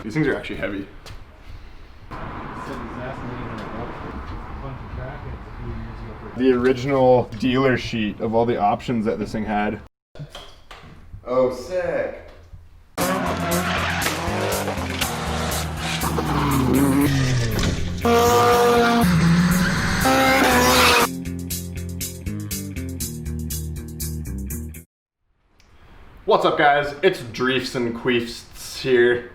These things are actually heavy. The original dealer sheet of all the options that this thing had. Oh, sick. What's up, guys? It's Dreefs and Queefs here.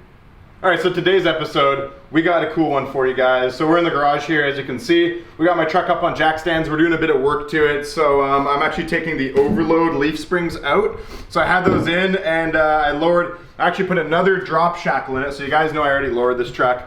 Alright, so today's episode, we got a cool one for you guys. So we're in the garage here, as you can see. We got my truck up on jack stands. We're doing a bit of work to it. So I'm actually taking the overload leaf springs out. So I had those in and I actually put another drop shackle in it. So you guys know I already lowered this truck.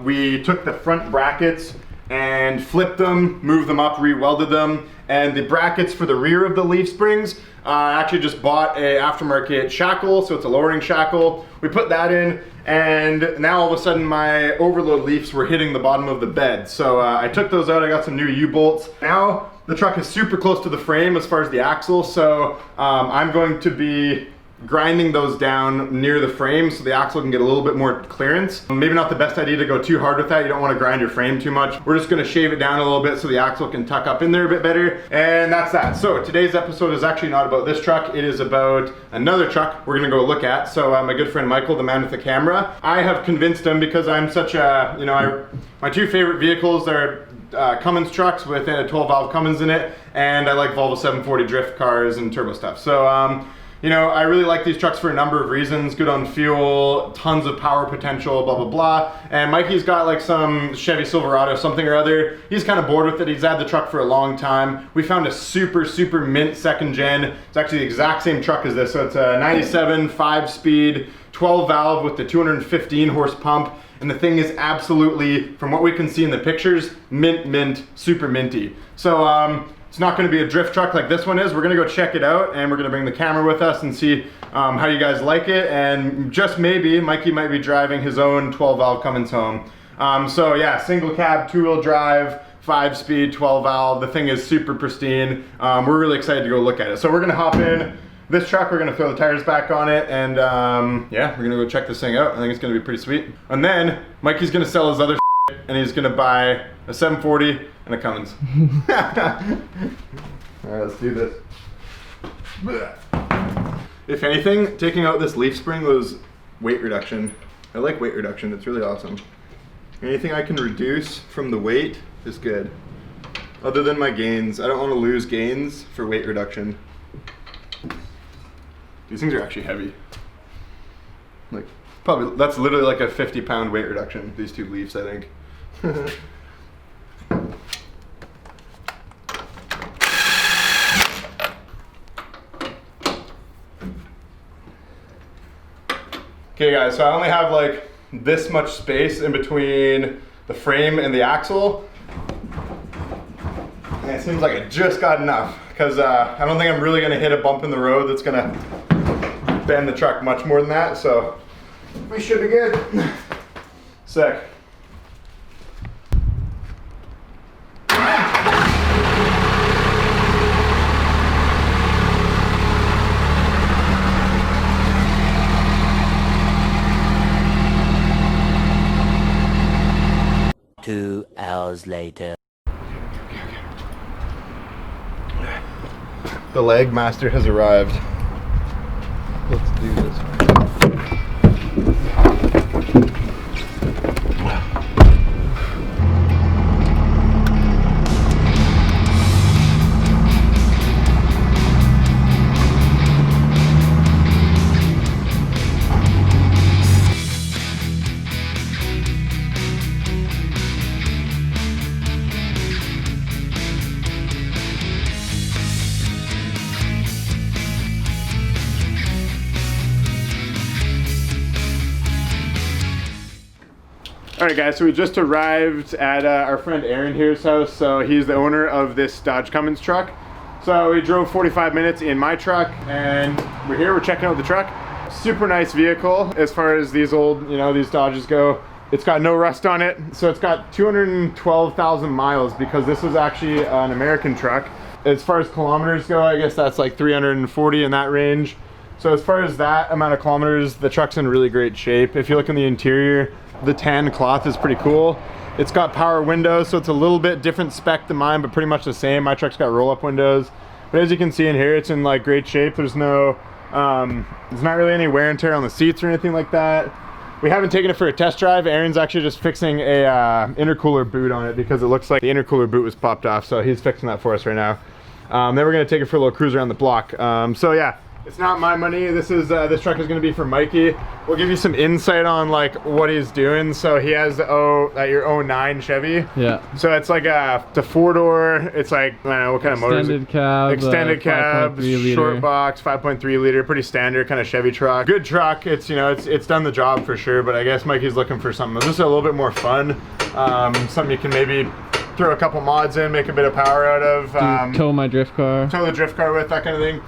We took the front brackets and flipped them, moved them up, re-welded them. And the brackets for the rear of the leaf springs, I actually just bought a aftermarket shackle, so it's a lowering shackle. We put that in, and now all of a sudden my overload leafs were hitting the bottom of the bed. So I took those out, I got some new U-bolts. Now the truck is super close to the frame as far as the axle, so I'm going to be grinding those down near the frame so the axle can get a little bit more clearance. Maybe not the best idea to go too hard with that. You don't want to grind your frame too much. We're just going to shave it down a little bit so the axle can tuck up in there a bit better. And that's that. So today's episode is actually not about this truck. It is about another truck we're going to go look at. So my good friend Michael, the man with the camera, I have convinced him because I'm such a, my two favorite vehicles are Cummins trucks with a 12-valve Cummins in it, and I like Volvo 740 drift cars and turbo stuff. So I really like these trucks for a number of reasons. Good on fuel, tons of power potential, blah, blah, blah. And Mikey's got like some Chevy Silverado, something or other. He's kind of bored with it. He's had the truck for a long time. We found a super, super mint second gen. It's actually the exact same truck as this. So it's a 97 5-speed, 12-valve with the 215 horse pump. And the thing is absolutely, from what we can see in the pictures, mint, super minty. So, it's not going to be a drift truck like this one is. We're going to go check it out, and we're going to bring the camera with us and see how you guys like it. And just maybe, Mikey might be driving his own 12-valve Cummins home. So yeah, single cab, 2-wheel drive, 5-speed, 12-valve. The thing is super pristine. We're really excited to go look at it. So we're going to hop in this truck. We're going to throw the tires back on it, and yeah, we're going to go check this thing out. I think it's going to be pretty sweet. And then Mikey's going to sell his other and he's going to buy a 740 and a Cummins. Alright, let's do this. If anything, taking out this leaf spring was weight reduction. I like weight reduction, it's really awesome. Anything I can reduce from the weight is good. Other than my gains. I don't want to lose gains for weight reduction. These things are actually heavy. Like, probably, that's literally like a 50-pound weight reduction, these two leaves, I think. Okay guys, so I only have like this much space in between the frame and the axle. And it seems like I just got enough because I don't think I'm really gonna hit a bump in the road that's gonna bend the truck much more than that, so we should be good. Sick. Two hours later. The leg master has arrived. Let's do this. Alright guys, so we just arrived at our friend Aaron here's house. So he's the owner of this Dodge Cummins truck. So we drove 45 minutes in my truck and we're here, we're checking out the truck. Super nice vehicle as far as these old, these Dodges go. It's got no rust on it. So it's got 212,000 miles because this was actually an American truck. As far as kilometers go, I guess that's like 340 in that range. So as far as that amount of kilometers, the truck's in really great shape. If you look in the interior, the tan cloth is pretty cool. It's got power windows, so it's a little bit different spec than mine, but pretty much the same. My truck's got roll-up windows. But as you can see in here, it's in like great shape. There's no, there's not really any wear and tear on the seats or anything like that. We haven't taken it for a test drive. Aaron's actually just fixing a intercooler boot on it because it looks like the intercooler boot was popped off. So he's fixing that for us right now. Then we're gonna take it for a little cruise around the block. So yeah. It's not my money. This truck is going to be for Mikey. We'll give you some insight on like what he's doing. So he has your 09 Chevy. Yeah. So it's like it's a 4-door. It's like, I don't know what kind of motor is it? Extended cab, short box, 5.3 liter, pretty standard kind of Chevy truck. Good truck. It's, you know, it's done the job for sure. But I guess Mikey's looking for something just a little bit more fun. Something you can maybe throw a couple mods in, make a bit of power out of. Tow my drift car. Tow the drift car with, that kind of thing.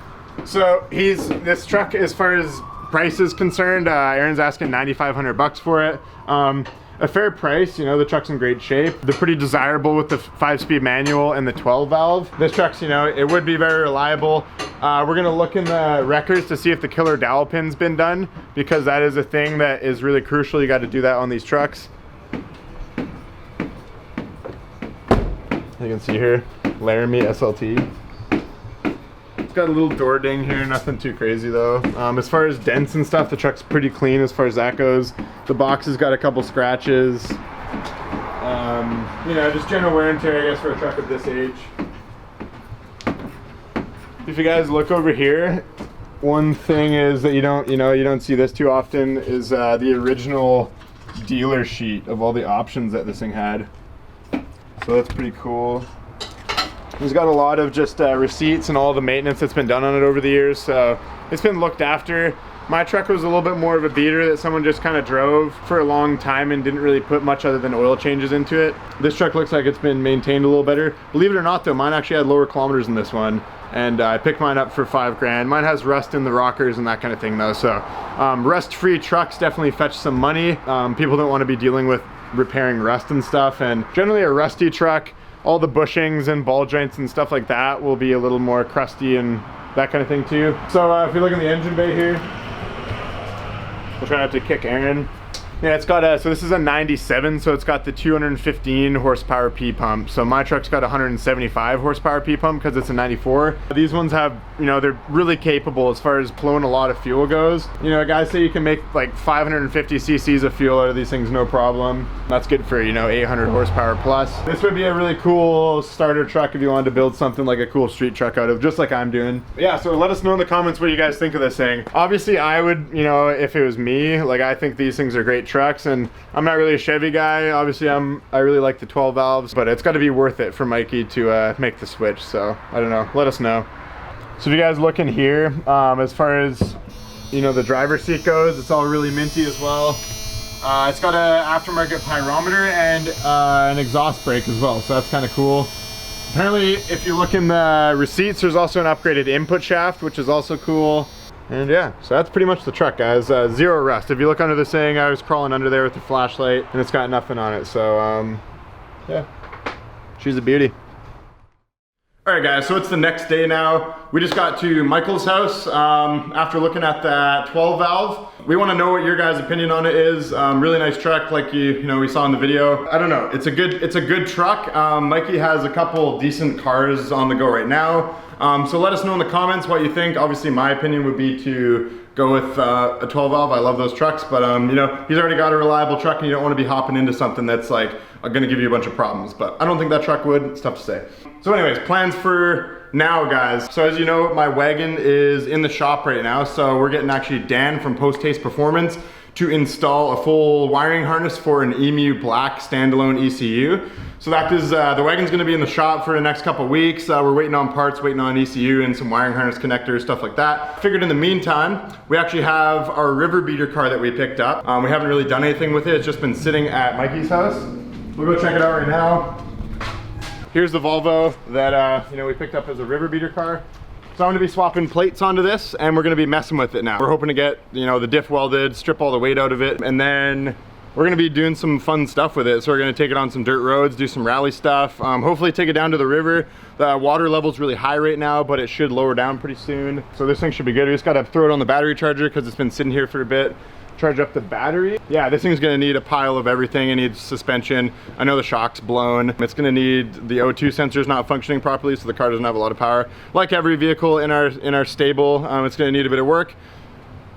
So this truck, as far as price is concerned, Aaron's asking $9,500 for it. A fair price, you know, the truck's in great shape. They're pretty desirable with the 5-speed manual and the 12 valve. This truck's, you know, it would be very reliable. We're gonna look in the records to see if the killer dowel pin's been done, because that is a thing that is really crucial. You got to do that on these trucks. You can see here, Laramie SLT. Got a little door ding here, nothing too crazy though. As far as dents and stuff, the truck's pretty clean as far as that goes. The box has got a couple scratches. You know, just general wear and tear, I guess, for a truck of this age. If you guys look over here, one thing is that you don't see this too often is the original dealer sheet of all the options that this thing had. So that's pretty cool. He's got a lot of just receipts and all the maintenance that's been done on it over the years, so it's been looked after. My truck was a little bit more of a beater that someone just kind of drove for a long time and didn't really put much other than oil changes into it. This truck looks like it's been maintained a little better. Believe it or not though, mine actually had lower kilometers than this one, and I picked mine up for $5,000. Mine has rust in the rockers and that kind of thing though, so rust-free trucks definitely fetch some money. People don't want to be dealing with repairing rust and stuff, and generally a rusty truck, all the bushings and ball joints and stuff like that will be a little more crusty and that kind of thing too. So if you look in the engine bay here, we'll try not to kick Aaron. Yeah, it's got so this is a 97, so it's got the 215 horsepower P pump. So my truck's got 175 horsepower P pump because it's a 94. These ones have, you know, they're really capable as far as blowing a lot of fuel goes. You know, guys say you can make like 550 cc's of fuel out of these things, no problem. That's good for, you know, 800 horsepower plus. This would be a really cool starter truck if you wanted to build something like a cool street truck out of, just like I'm doing. Yeah, so let us know in the comments what you guys think of this thing. Obviously I would, you know, if it was me, like I think these things are great trucks, and I'm not really a Chevy guy. Obviously I really like the 12 valves, but it's got to be worth it for Mikey to make the switch. So I don't know, let us know. So if you guys look in here, as far as, you know, the driver's seat goes, it's all really minty as well. It's got an aftermarket pyrometer and an exhaust brake as well, so that's kind of cool. Apparently if you look in the receipts, there's also an upgraded input shaft, which is also cool. And yeah, so that's pretty much the truck, guys. Zero rust. If you look under this thing, I was crawling under there with the flashlight and it's got nothing on it. So yeah, she's a beauty. All right guys, so it's the next day now. We just got to Michael's house after looking at that 12 valve. We want to know what your guys' opinion on it is. Really nice truck, like you know we saw in the video. I don't know, it's a good truck. Mikey has a couple decent cars on the go right now. So let us know in the comments what you think. Obviously my opinion would be to go with a 12 valve. I love those trucks, but you know, he's already got a reliable truck and you don't want to be hopping into something that's like gonna give you a bunch of problems, but I don't think that truck would. It's tough to say. So anyways, plans for now, guys. So as you know, my wagon is in the shop right now, so we're getting actually Dan from Post Haste Performance to install a full wiring harness for an EMU Black standalone ECU. So that is, the wagon's gonna be in the shop for the next couple weeks. We're waiting on parts, waiting on ECU and some wiring harness connectors, stuff like that. Figured in the meantime, we actually have our river beater car that we picked up. We haven't really done anything with it. It's just been sitting at Mikey's house. We'll go check it out right now. Here's the Volvo that you know, we picked up as a river beater car. So I'm gonna be swapping plates onto this and we're gonna be messing with it now. We're hoping to get, you know, the diff welded, strip all the weight out of it, and then we're gonna be doing some fun stuff with it. So we're gonna take it on some dirt roads, do some rally stuff, hopefully take it down to the river. The water level's really high right now, but it should lower down pretty soon. So this thing should be good. We just gotta throw it on the battery charger because it's been sitting here for a bit. Charge up the battery. Yeah, this thing's gonna need a pile of everything. It needs suspension. I know the shock's blown. It's gonna need the O2 sensors not functioning properly, so the car doesn't have a lot of power. Like every vehicle in our stable, it's gonna need a bit of work,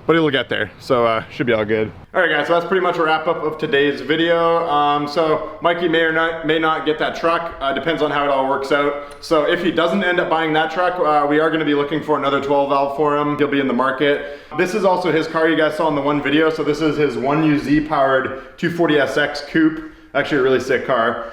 but it'll get there, so should be all good. All right guys, so that's pretty much a wrap up of today's video. So Mikey may not get that truck, depends on how it all works out. So if he doesn't end up buying that truck, we are gonna be looking for another 12 valve for him. He'll be in the market. This is also his car you guys saw in the one video. So this is his 1UZ powered 240SX coupe. Actually a really sick car.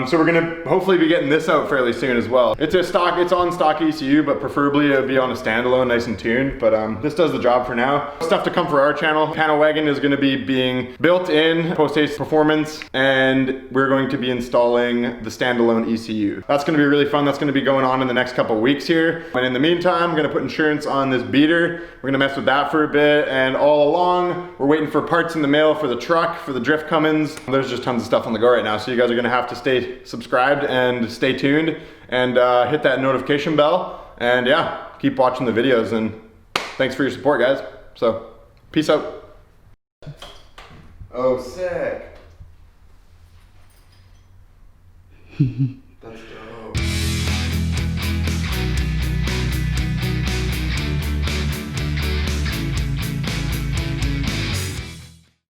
So we're gonna hopefully be getting this out fairly soon as well. It's on stock ECU, but preferably it would be on a standalone, nice and tuned. But this does the job for now. Stuff to come for our channel. Panel wagon is gonna be being built in post-haste performance, and we're going to be installing the standalone ECU. That's gonna be really fun. That's gonna be going on in the next couple weeks here. And in the meantime, I'm gonna put insurance on this beater. We're gonna mess with that for a bit, and all along, we're waiting for parts in the mail for the truck, for the drift Cummins. There's just tons of stuff on the go right now, so you guys are gonna have to stay subscribed and stay tuned and hit that notification bell, and yeah, keep watching the videos, and thanks for your support guys. So peace out. Oh, sick.